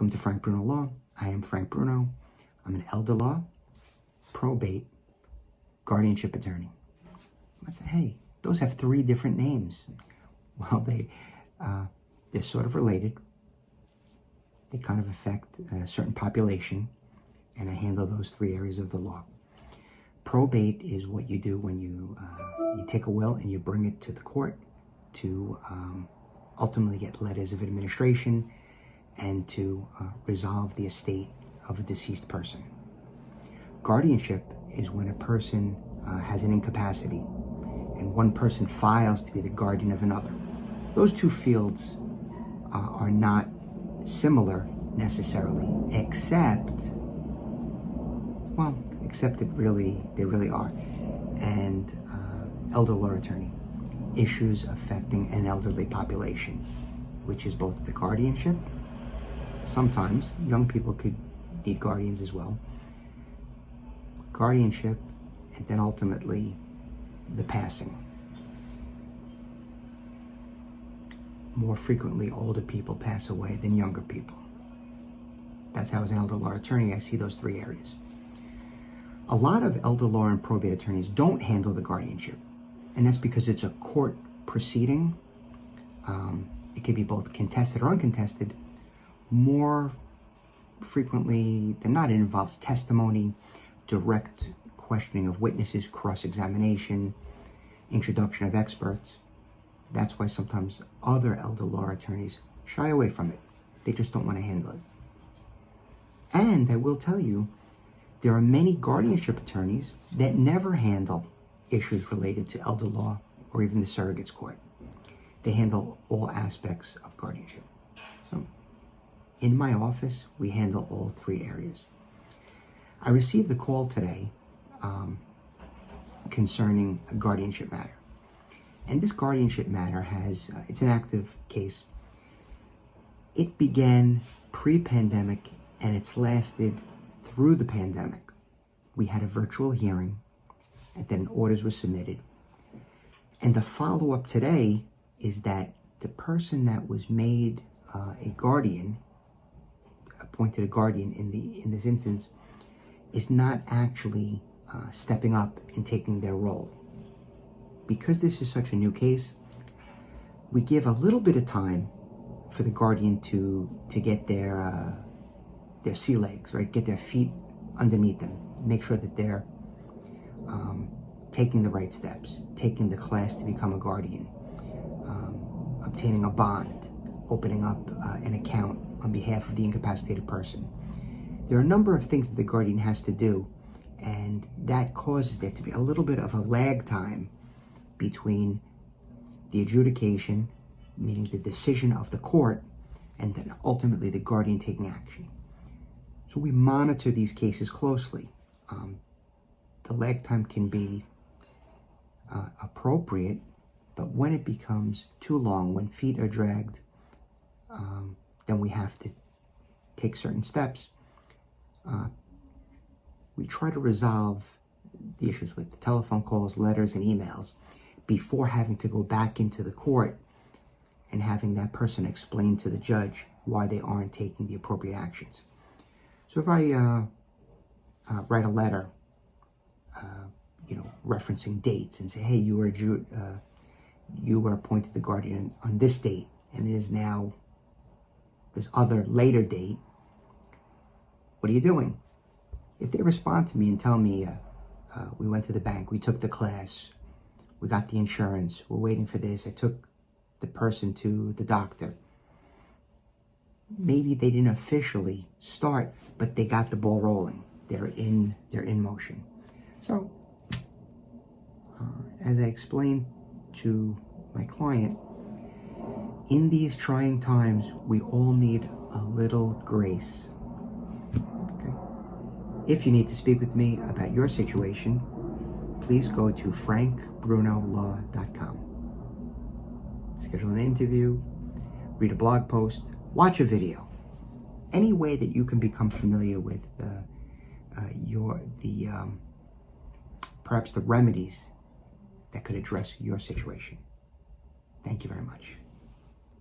Welcome to Frank Bruno Law. I am Frank Bruno. I'm an elder law, probate, guardianship attorney. I said, hey, those have three different names. Well, they're sort of related. They kind of affect a certain population, and I handle those three areas of the law. Probate is what you do when you take a will and you bring it to the court to ultimately get letters of administration and to resolve the estate of a deceased person. Guardianship is when a person has an incapacity and one person files to be the guardian of another. Those two fields are not similar necessarily, except they really are. And elder law attorney, issues affecting an elderly population, which is both the guardianship. Sometimes young people could need guardians as well. Guardianship, and then ultimately the passing. More frequently, older people pass away than younger people. That's how, as an elder law attorney, I see those three areas. A lot of elder law and probate attorneys don't handle the guardianship, and that's because it's a court proceeding. It could be both contested or uncontested. More frequently than not, it involves testimony, direct questioning of witnesses, cross-examination, introduction of experts. That's why sometimes other elder law attorneys shy away from it. They just don't want to handle it. And I will tell you, there are many guardianship attorneys that never handle issues related to elder law or even the surrogates court. They handle all aspects of guardianship. So in my office, we handle all three areas. I received a call today concerning a guardianship matter. And this guardianship matter it's an active case. It began pre-pandemic and it's lasted through the pandemic. We had a virtual hearing and then orders were submitted. And the follow-up today is that the person that was made a guardian, appointed a guardian in this instance, is not actually stepping up and taking their role. Because this is such a new case, we give a little bit of time for the guardian to get their sea legs, right? Get their feet underneath them. Make sure that they're taking the right steps, taking the class to become a guardian, obtaining a bond, opening up an account on behalf of the incapacitated person. There are a number of things that the guardian has to do, and that causes there to be a little bit of a lag time between the adjudication, meaning the decision of the court, and then ultimately the guardian taking action. So we monitor these cases closely. The lag time can be appropriate, but when it becomes too long, when feet are dragged, then we have to take certain steps. We try to resolve the issues with telephone calls, letters, and emails before having to go back into the court and having that person explain to the judge why they aren't taking the appropriate actions. So if I write a letter, referencing dates and say, hey, you were appointed the guardian on this date, and it is now this other later date, what are you doing? If they respond to me and tell me, we went to the bank, we took the class, we got the insurance, we're waiting for this, I took the person to the doctor. Maybe they didn't officially start, but they got the ball rolling. They're in motion. So, as I explained to my client, in these trying times, we all need a little grace. Okay? If you need to speak with me about your situation, please go to frankbrunolaw.com. Schedule an interview, read a blog post, watch a video. Any way that you can become familiar with perhaps the remedies that could address your situation. Thank you very much.